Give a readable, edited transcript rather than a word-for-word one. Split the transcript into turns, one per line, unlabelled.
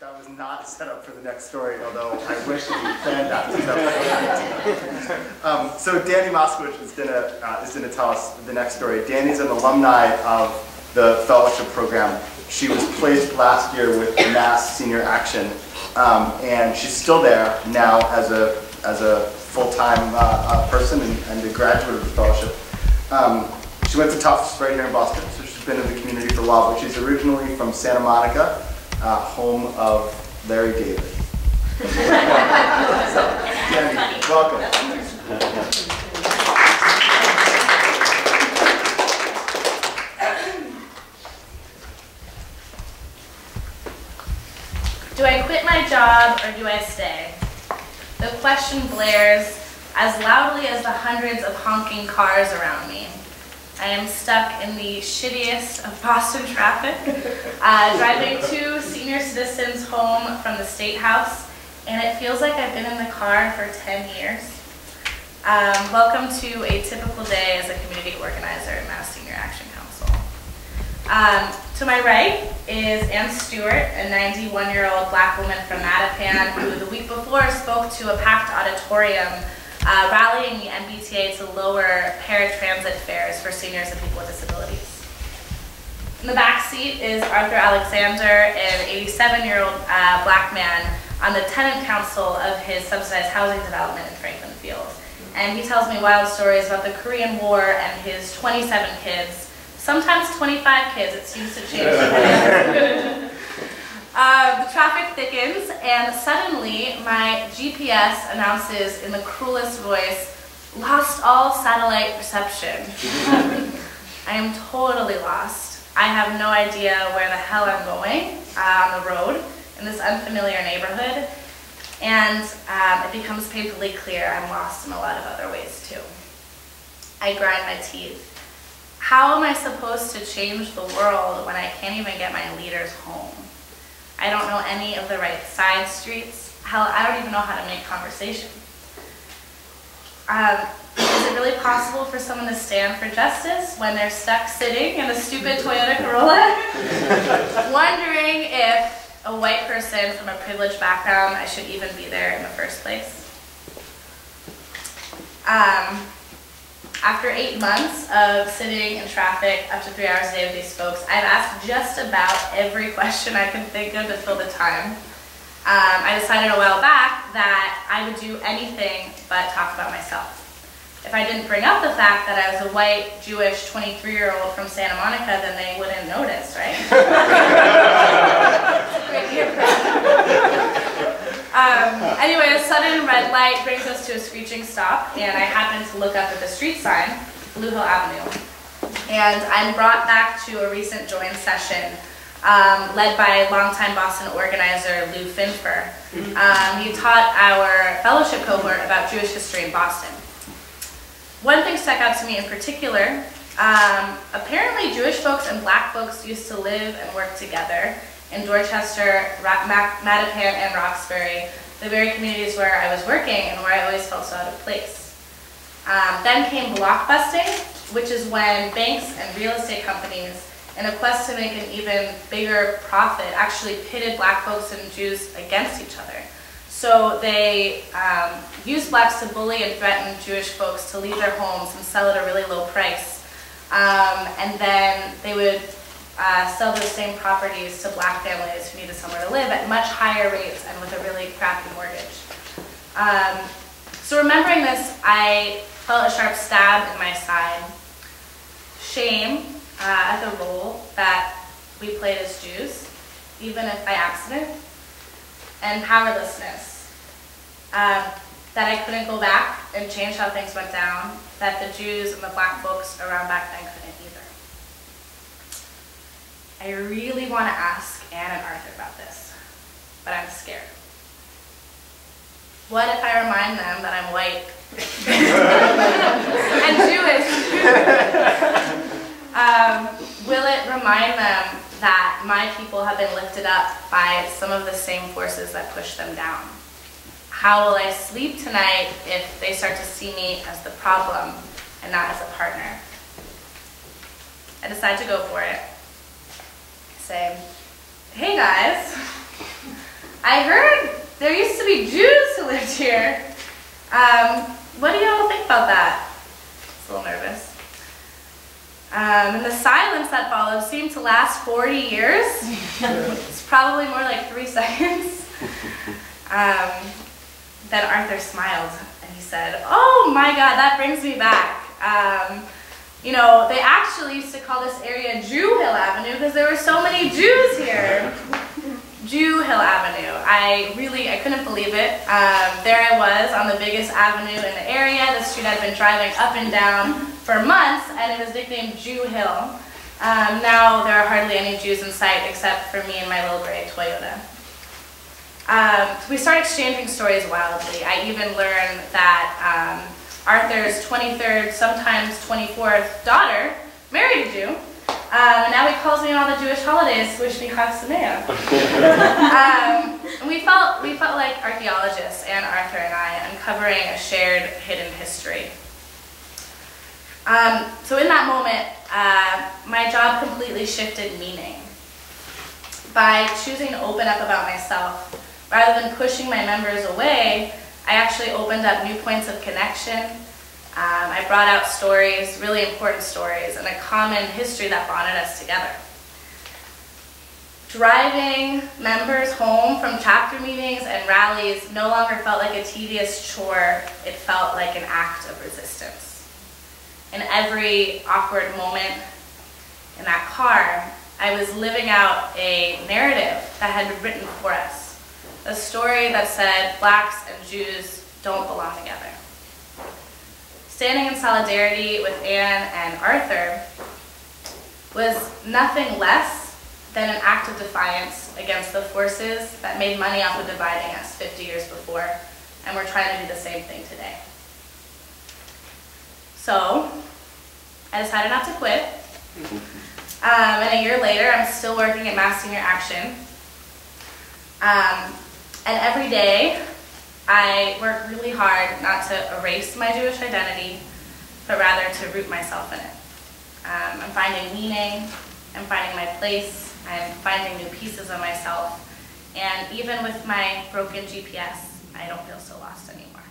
That was not set up for the next story, although I wish we planned that. So Dani Moscovitch is gonna tell us the next story. Dani's an alumni of the fellowship program. She was placed last year with Mass Senior Action, and she's still there now as a full-time person and a graduate of the fellowship. She went to Tufts right here in Boston, so she's been in the community for a while, but she's originally from Santa Monica, home of Larry David. So, Dani, welcome.
Do I quit my job or do I stay? The question blares as loudly as the hundreds of honking cars around me. I am stuck in the shittiest of Boston traffic, driving two senior citizens home from the State House, and it feels like I've been in the car for 10 years. Welcome to a typical day as a community organizer at Mass Senior Action Council. To my right is Ann Stewart, a 91-year-old black woman from Mattapan who the week before spoke to a packed auditorium rallying the MBTA to lower paratransit fares for seniors and people with disabilities. In the back seat is Arthur Alexander, an 87-year-old black man on the tenant council of his subsidized housing development in Franklin Field. And he tells me wild stories about the Korean War and his 27 kids, sometimes 25 kids, it seems to change. The traffic thickens, and suddenly my GPS announces in the cruelest voice, "Lost all satellite reception." I am totally lost. I have no idea where the hell I'm going on the road in this unfamiliar neighborhood, and it becomes painfully clear I'm lost in a lot of other ways too. I grind my teeth. How am I supposed to change the world when I can't even get my leaders home? I don't know any of the right side streets. Hell, I don't even know how to make conversation. Is it really possible for someone to stand for justice when they're stuck sitting in a stupid Toyota Corolla? Wondering if a white person from a privileged background, I should even be there in the first place. After 8 months of sitting in traffic up to 3 hours a day with these folks, I've asked just about every question I can think of to fill the time. I decided a while back that I would do anything but talk about myself. If I didn't bring up the fact that I was a white, Jewish, 23-year-old from Santa Monica, then they wouldn't notice, right? Great year. Anyway, a sudden red light brings us to a screeching stop, and I happen to look up at the street sign, Blue Hill Avenue. And I'm brought back to a recent join session led by longtime Boston organizer Lou Finfer. He taught our fellowship cohort about Jewish history in Boston. One thing stuck out to me in particular. Apparently Jewish folks and black folks used to live and work together in Dorchester, Mattapan, and Roxbury, the very communities where I was working and where I always felt so out of place. Then came blockbusting, which is when banks and real estate companies, in a quest to make an even bigger profit, actually pitted black folks and Jews against each other. So they used blacks to bully and threaten Jewish folks to leave their homes and sell at a really low price. And then they would sell those same properties to black families who needed somewhere to live at much higher rates and with a really crappy mortgage. So remembering this, I felt a sharp stab in my side. Shame at the role that we played as Jews, even if by accident, and powerlessness. That I couldn't go back and change how things went down, that the Jews and the black folks around back then couldn't either. I really want to ask Ann and Arthur about this, but I'm scared. What if I remind them that I'm white and Jewish? Will it remind them that my people have been lifted up by some of the same forces that push them down? How will I sleep tonight if they start to see me as the problem and not as a partner? I decide to go for it. Say, hey guys, I heard there used to be Jews who lived here. What do y'all think about that? It's a little nervous. And the silence that followed seemed to last 40 years. It's probably more like 3 seconds. Then Arthur smiled and he said, "Oh my God, that brings me back. You know, they actually used to call this area Jew Hill Avenue because there were so many Jews here." Jew Hill Avenue. I couldn't believe it. There I was on the biggest avenue in the area. The street I'd been driving up and down for months, and it was nicknamed Jew Hill. Now there are hardly any Jews in sight except for me and my little gray Toyota. We started exchanging stories wildly. I even learned that Arthur's 23rd, sometimes 24th daughter married a Jew. And now he calls me on all the Jewish holidays, wish me Chag Sameach. And we felt like archaeologists, and Arthur and I, uncovering a shared hidden history. So in that moment, my job completely shifted meaning. By choosing to open up about myself, rather than pushing my members away, I actually opened up new points of connection. I brought out stories, really important stories, and a common history that bonded us together. Driving members home from chapter meetings and rallies no longer felt like a tedious chore, it felt like an act of resistance. In every awkward moment in that car, I was living out a narrative that had been written for us. A story that said blacks and Jews don't belong together. Standing in solidarity with Anne and Arthur was nothing less than an act of defiance against the forces that made money off of dividing us 50 years before, and we're trying to do the same thing today. So, I decided not to quit, and a year later, I'm still working at Mass Senior Action, and every day, I work really hard not to erase my Jewish identity, but rather to root myself in it. I'm finding meaning, I'm finding my place, I'm finding new pieces of myself, and even with my broken GPS, I don't feel so lost anymore.